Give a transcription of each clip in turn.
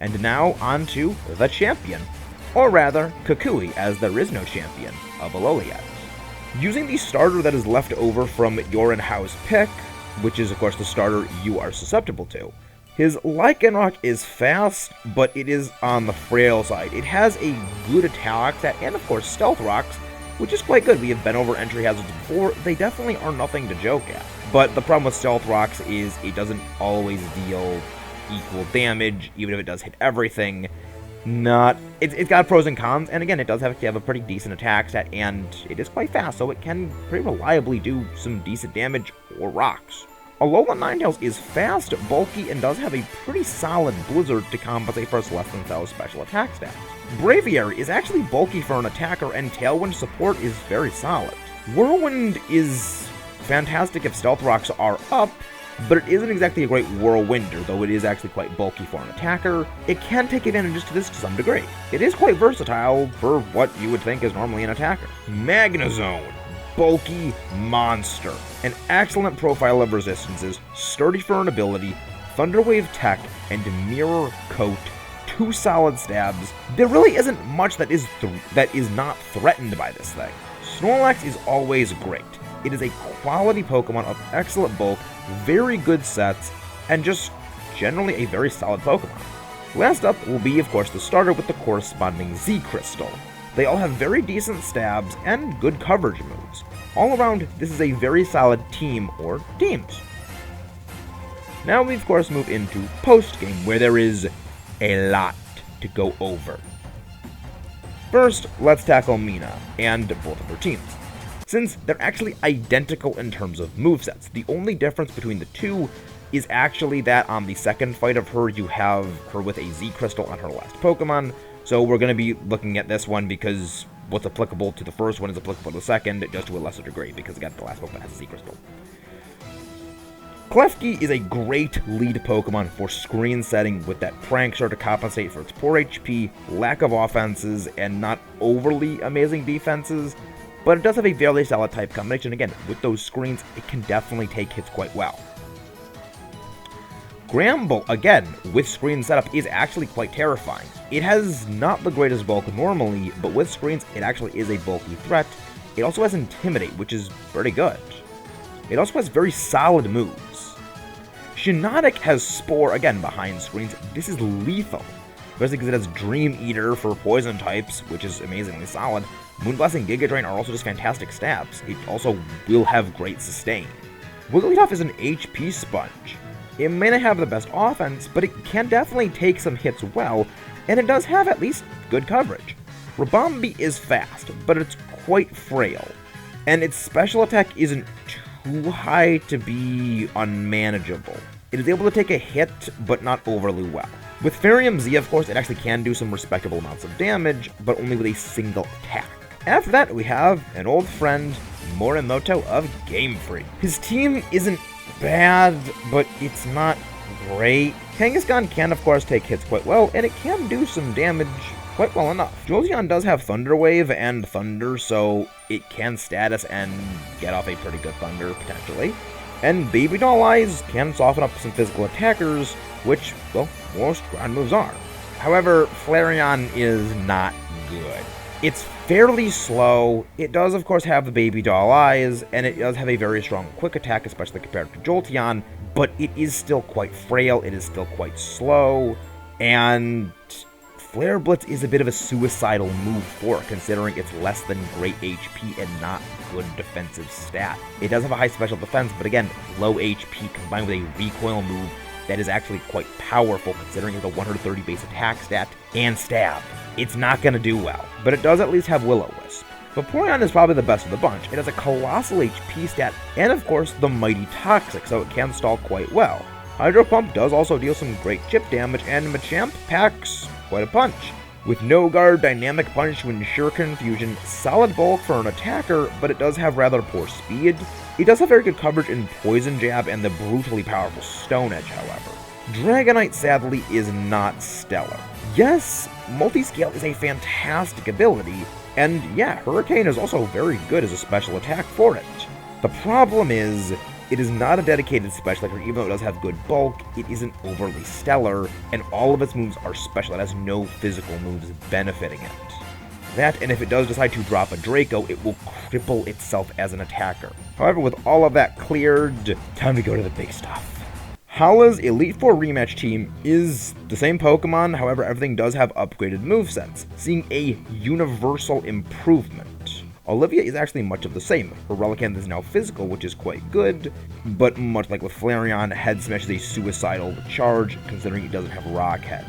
And now on to the champion, or rather, Kukui, as there is no champion of Alola yet. Using the starter that is left over from your in-house pick, which is of course the starter you are susceptible to, his Lycanroc is fast, but it is on the frail side. It has a good attack stat, and of course Stealth Rocks, which is quite good. We have been over entry hazards before. They definitely are nothing to joke at. But the problem with Stealth Rocks is it doesn't always deal equal damage, even if it does hit everything. It's got pros and cons, and again, it does have a pretty decent attack stat, and it is quite fast, so it can pretty reliably do some decent damage or rocks. Alola Ninetales is fast, bulky, and does have a pretty solid Blizzard to compensate for its less than 1,000 special attack stats. Braviary is actually bulky for an attacker, and Tailwind support is very solid. Whirlwind is fantastic if Stealth Rocks are up, but it isn't exactly a great Whirlwinder, though it is actually quite bulky for an attacker. It can take advantages to this to some degree. It is quite versatile for what you would think is normally an attacker. Magnezone. Bulky monster. An excellent profile of resistances, sturdy for an ability, Thunderwave tech, and Mirror Coat. 2 solid stabs. There really isn't much that is not threatened by this thing. Snorlax is always great. It is a quality Pokemon of excellent bulk, very good sets, and just generally a very solid Pokemon. Last up will be, of course, the starter with the corresponding Z Crystal. They all have very decent stabs and good coverage moves. All around, this is a very solid team or teams. Now we of course move into post-game, where there is a lot to go over. First, let's tackle Mina and both of her teams. Since they're actually identical in terms of movesets, the only difference between the two is actually that on the second fight of her, you have her with a Z Crystal on her last Pokemon. So we're going to be looking at this one because what's applicable to the first one is applicable to the second, just to a lesser degree, because again, the last Pokemon has a Z Crystal. Klefki is a great lead Pokemon for screen setting with that Prankster to compensate for its poor HP, lack of offenses, and not overly amazing defenses, but it does have a fairly solid type combination. Again, with those screens, it can definitely take hits quite well. Gramble, again, with screen setup, is actually quite terrifying. It has not the greatest bulk normally, but with screens, it actually is a bulky threat. It also has Intimidate, which is pretty good. It also has very solid moves. Shiinotic has Spore, again, behind screens. This is lethal, especially because it has Dream Eater for poison types, which is amazingly solid. Moonblast and Giga Drain are also just fantastic stabs. It also will have great sustain. Wigglytuff is an HP sponge. It may not have the best offense, but it can definitely take some hits well, and it does have at least good coverage. Ribombee is fast, but it's quite frail, and its special attack isn't too high to be unmanageable. It is able to take a hit, but not overly well. With Farium Z, of course, it actually can do some respectable amounts of damage, but only with a single attack. After that, we have an old friend, Morimoto of Game Freak. His team isn't bad, but it's not great. Kangaskhan can of course take hits quite well, and it can do some damage quite well enough. Jolteon does have Thunder Wave and Thunder, so it can status and get off a pretty good Thunder, potentially. And Baby Doll Eyes can soften up some physical attackers, which, well, most ground moves are. However, Flareon is not good. It's fairly slow. It does, of course, have the Baby Doll Eyes, and it does have a very strong quick attack, especially compared to Jolteon, but it is still quite frail, it is still quite slow, and Flare Blitz is a bit of a suicidal move for it, considering it's less than great HP and not good defensive stat. It does have a high special defense, but again, low HP combined with a recoil move that is actually quite powerful, considering it's a 130 base attack stat and stab. It's not going to do well, but it does at least have Will-O-Wisp. Vaporeon is probably the best of the bunch. It has a colossal HP stat, and of course the mighty Toxic, so it can stall quite well. Hydro Pump does also deal some great chip damage, and Machamp packs quite a punch. With No Guard, Dynamic Punch to ensure confusion, solid bulk for an attacker, but it does have rather poor speed. It does have very good coverage in Poison Jab and the brutally powerful Stone Edge, however. Dragonite, sadly, is not stellar. Yes, Multiscale is a fantastic ability, and yeah, Hurricane is also very good as a special attack for it. The problem is, It is not a dedicated special attacker, even though it does have good bulk, it isn't overly stellar, and all of its moves are special. It has no physical moves benefiting it. That, and if it does decide to drop a Draco, it will cripple itself as an attacker. However, with all of that cleared, time to go to the big stuff. Hala's Elite Four rematch team is the same Pokemon, however everything does have upgraded movesets, seeing a universal improvement. Olivia is actually much of the same. Her Relicanth is now physical, which is quite good, but much like with Flareon, Head Smash is a suicidal charge, considering it doesn't have Rock Head.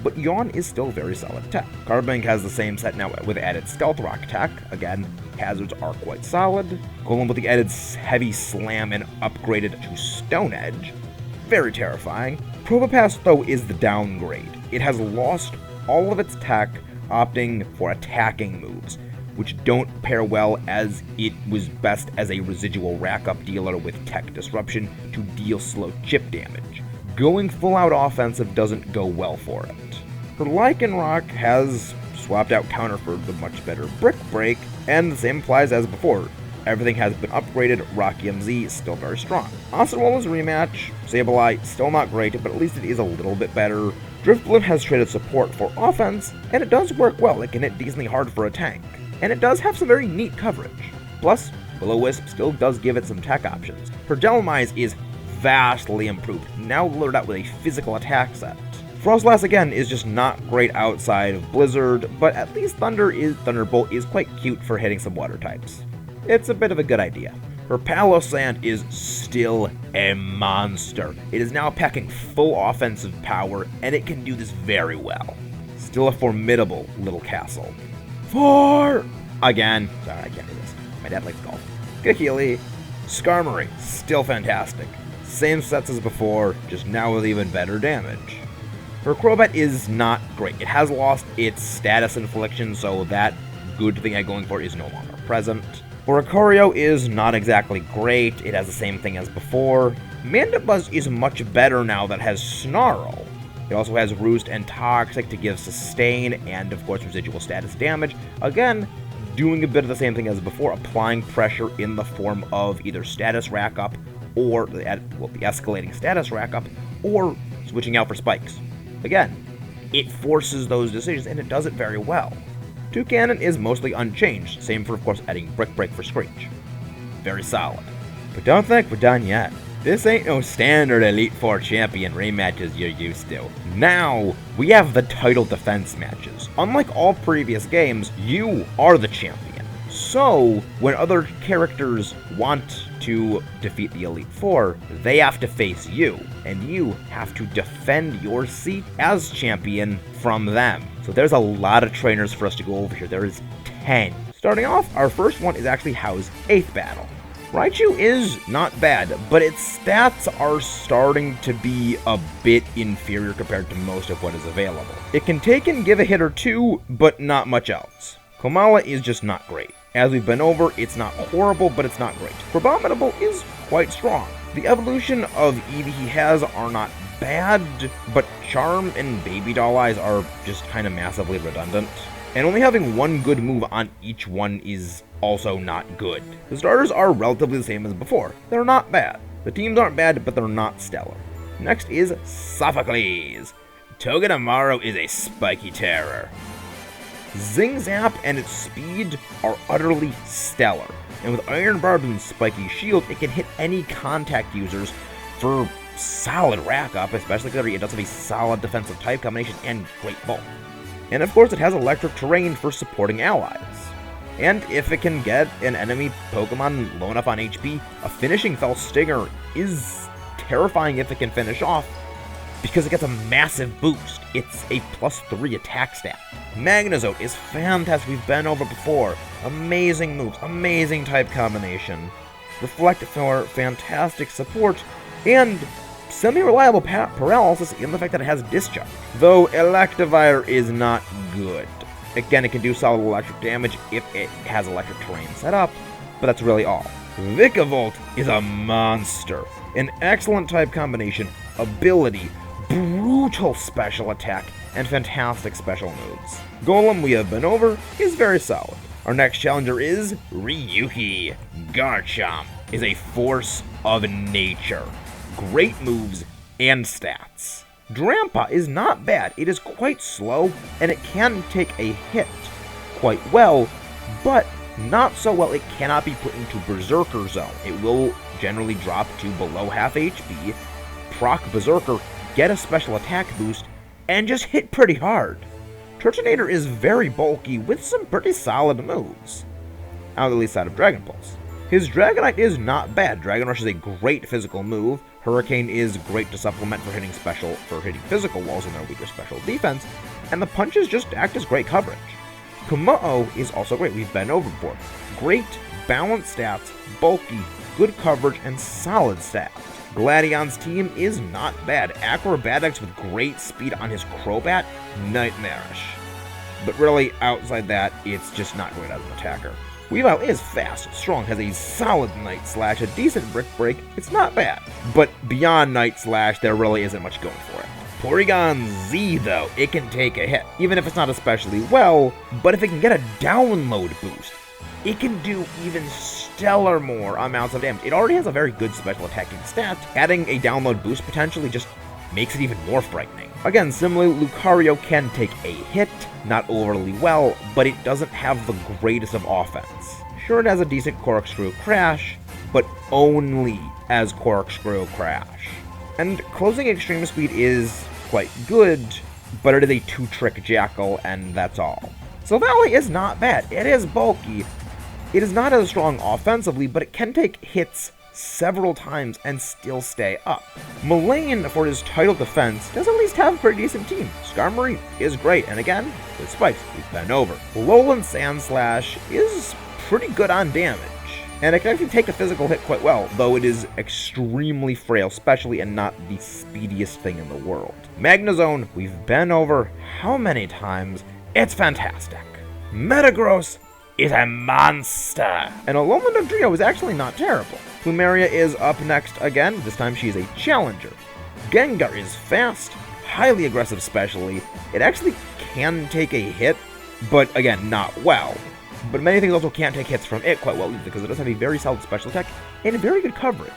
But Yawn is still very solid attack. Carbink has the same set now with added Stealth Rock attack. Again, hazards are quite solid. Golem with the added Heavy Slam and upgraded to Stone Edge. Very terrifying. Provopass, though, is the downgrade. It has lost all of its tech, opting for attacking moves, which don't pair well as it was best as a residual rack-up dealer with tech disruption to deal slow chip damage. Going full-out offensive doesn't go well for it. Her Lycanroc has swapped out counter for the much better Brick Break, and the same applies as before. Everything has been upgraded, Porygon Z is still very strong. Ocelot's rematch, Sableye, still not great, but at least it is a little bit better. Driftbloom has traded support for offense, and it does work well. It can hit decently hard for a tank. And it does have some very neat coverage. Plus, Will-O-Wisp still does give it some tech options. Her Dhelmise is vastly improved, now loaded out with a physical attack set. Frostlass again is just not great outside of Blizzard, but at least Thunderbolt is quite cute for hitting some water types. It's a bit of a good idea. Her Palossand is still a monster. It is now packing full offensive power, and it can do this very well. Still a formidable little castle. Again, sorry, I can't do this. My dad likes golf. Kakili, Skarmory, still fantastic. Same sets as before, just now with even better damage. Her Crobat is not great. It has lost its status infliction, so that good thing I'm going for is no longer present. Lucario is not exactly great. It has the same thing as before. Mandibuzz is much better now that has Snarl. It also has Roost and Toxic to give sustain and, of course, residual status damage. Again, doing a bit of the same thing as before, applying pressure in the form of either status rack up or the escalating status rack up, or switching out for spikes. Again, it forces those decisions, and it does it very well. Toucannon is mostly unchanged, same for, of course, adding Brick Break for Screech. Very solid. But don't think we're done yet. This ain't no standard Elite Four champion rematches you're used to. Now, we have the title defense matches. Unlike all previous games, you are the champion. So, when other characters want to defeat the Elite Four, they have to face you, and you have to defend your seat as champion from them. So there's a lot of trainers for us to go over here. There is 10. Starting off, our first one is actually Hau's 8th battle. Raichu is not bad, but its stats are starting to be a bit inferior compared to most of what is available. It can take and give a hit or two, but not much else. Komala is just not great. As we've been over, it's not horrible, but it's not great. Abominable is quite strong. The evolution of Eevee he has are not bad, but Charm and Baby Doll Eyes are just kind of massively redundant. And only having one good move on each one is also not good. The starters are relatively the same as before. They're not bad. The teams aren't bad, but they're not stellar. Next is Sophocles. Togedemaru is a spiky terror. Zing Zap and its speed are utterly stellar, and with Iron Barb and Spiky Shield, it can hit any contact users for solid rack up, especially because it does have a solid defensive type combination and great bulk. And of course, it has electric terrain for supporting allies. And if it can get an enemy Pokemon low enough on HP, a finishing Fell Stinger is terrifying if it can finish off, because it gets a massive boost. It's a +3 attack stat. Magnezote is fantastic. We've been over before. Amazing moves, amazing type combination. Reflect for fantastic support, and semi-reliable paralysis in the fact that it has Discharge. Though Electivire is not good. Again, it can do solid electric damage if it has electric terrain set up, but that's really all. Vikavolt is a monster. An excellent type combination, ability, brutal special attack, and fantastic special moves. Golem, we have been over, is very solid. Our next challenger is Ryuki. Garchomp is a force of nature. Great moves and stats. Drampa is not bad. It is quite slow, and it can take a hit quite well, but not so well it cannot be put into Berserker Zone. It will generally drop to below half HP, proc Berserker, get a special attack boost, and just hit pretty hard. Turtonator is very bulky with some pretty solid moves, on the least side of Dragon Pulse. His Dragonite is not bad. Dragon Rush is a great physical move. Hurricane is great to supplement for hitting physical walls in their weaker special defense, and the punches just act as great coverage. Kumo is also great. We've been over before. Great balanced stats, bulky, good coverage, and solid stats. Gladion's team is not bad. Acrobatics with great speed on his Crobat, nightmarish. But really, outside that, it's just not great as an attacker. Weavile is fast, strong, has a solid Night Slash, a decent Brick Break. It's not bad. But beyond Night Slash, there really isn't much going for it. Porygon Z, though, it can take a hit, even if it's not especially well, but if it can get a download boost, it can do even stellar more amounts of damage. It already has a very good special attacking stat. Adding a download boost potentially just makes it even more frightening. Again, similarly, Lucario can take a hit, not overly well, but it doesn't have the greatest of offense. Sure, it has a decent Corkscrew Crash, but only as Corkscrew Crash. And closing extreme speed is quite good, but it is a 2-trick Jackal, and that's all. So Valley is not bad. It is bulky. It is not as strong offensively, but it can take hits several times and still stay up. Mullane, for his title defense, does at least have a pretty decent team. Skarmory is great, and again, with spikes, we've been over. Alolan Sandslash is pretty good on damage, and it can actually take a physical hit quite well, though it is extremely frail, especially, and not the speediest thing in the world. Magnezone, we've been over how many times? It's fantastic. Metagross is a monster, and Alolan Dugtrio is actually not terrible. Flumeria is up next again. This time she is a challenger. Gengar is fast, highly aggressive specially. It actually can take a hit, but again, not well. But many things also can't take hits from it quite well either, because it does have a very solid special attack and very good coverage.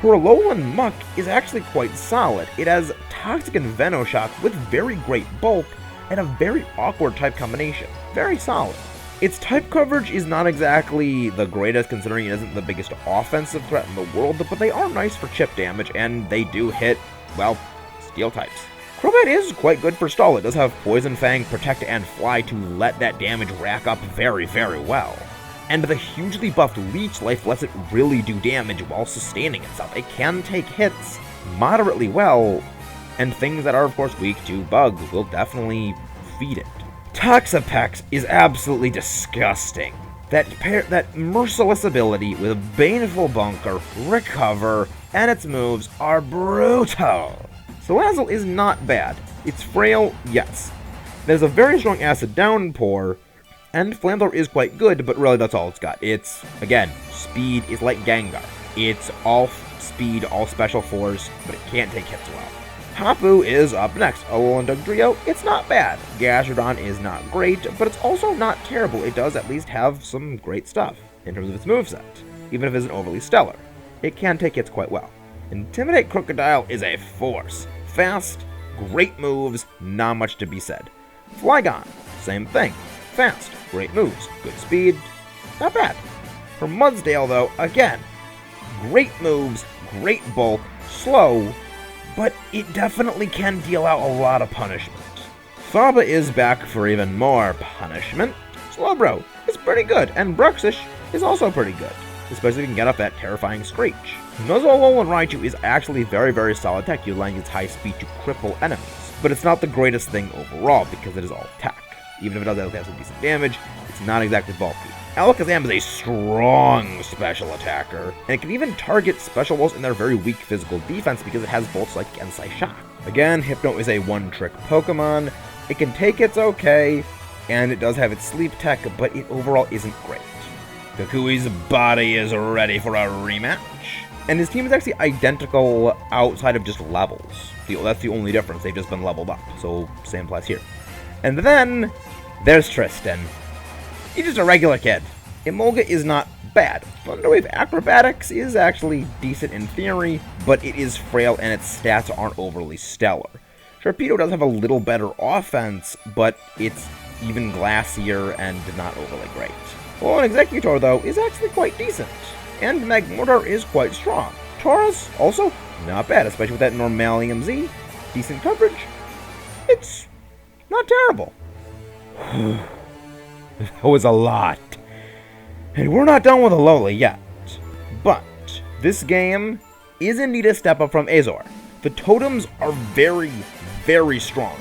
Her Alolan Muck is actually quite solid. It has Toxic and Venoshock with very great bulk and a very awkward type combination. Very solid. Its type coverage is not exactly the greatest, considering it isn't the biggest offensive threat in the world, but they are nice for chip damage, and they do hit, well, steel types. Crobat is quite good for stall. It does have Poison Fang, Protect, and Fly to let that damage rack up very, very well. And the hugely buffed Leech Life lets it really do damage while sustaining itself. It can take hits moderately well, and things that are, of course, weak to bugs will definitely feed it. Toxapex is absolutely disgusting. That merciless ability with a baneful bunker, recover, and its moves are brutal. Salazzle is not bad. It's frail, yes. There's a very strong acid downpour, and Flamethrower is quite good, but really that's all it's got. It's, again, speed is like Gengar. It's all speed, all special force, but it can't take hits well. Hapu is up next. Alolan Dugtrio, it's not bad. Gastrodon is not great, but it's also not terrible. It does at least have some great stuff in terms of its moveset, even if it isn't overly stellar. It can take hits quite well. Intimidate Crocodile is a force. Fast, great moves, not much to be said. Flygon, same thing. Fast, great moves, good speed, not bad. For Mudsdale, though, again, great moves, great bulk, slow, but it definitely can deal out a lot of punishment. Faba is back for even more punishment. Slowbro is pretty good, and Bruxish is also pretty good, especially if you can get up that terrifying Screech. Nuzlocke and Raichu is actually very, very solid tech, utilizing its high speed to cripple enemies, but it's not the greatest thing overall because it is all tech. Even if it does have some decent damage, it's not exactly bulky. Alakazam is a strong special attacker, and it can even target special walls in their very weak physical defense because it has both Psychic and Psyshock. Again, Hypno is a one-trick Pokemon. It can take hits okay, and it does have its sleep tech, but it overall isn't great. Kukui's body is ready for a rematch, and his team is actually identical outside of just levels. That's the only difference, they've just been leveled up, so same applies here. And then, there's Tristan. He's just a regular kid. Emolga is not bad. Thunderwave Acrobatics is actually decent in theory, but it is frail and its stats aren't overly stellar. Sharpedo does have a little better offense, but it's even glassier and not overly great. Well, an Executor, though, is actually quite decent, and Magmortar is quite strong. Taurus, also not bad, especially with that Normalium Z. Decent coverage. It's not terrible. That was a lot. And we're not done with Alola yet. But this game is indeed a step up from Azor. The totems are very, very strong.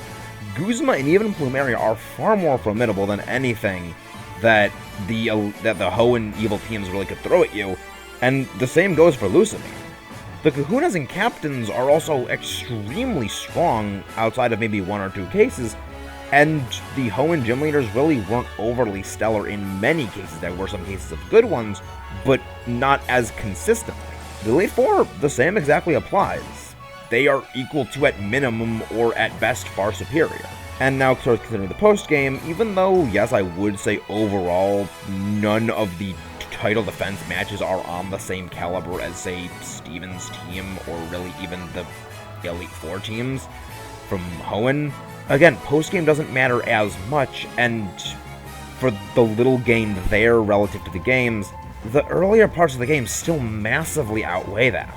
Guzma and even Flumeria are far more formidable than anything that the Hoenn evil teams really could throw at you, and the same goes for Lucario. The Kahunas and Captains are also extremely strong outside of maybe one or two cases, and the Hoenn gym leaders really weren't overly stellar in many cases. There were some cases of good ones, but not as consistently. The Elite Four, the same exactly applies. They are equal to at minimum or at best far superior. And now, sort of considering the post-game, even though, yes, I would say overall, none of the title defense matches are on the same caliber as, say, Steven's team, or really even the Elite Four teams from Hoenn. Again, post-game doesn't matter as much, and for the little gained there relative to the games, the earlier parts of the game still massively outweigh that.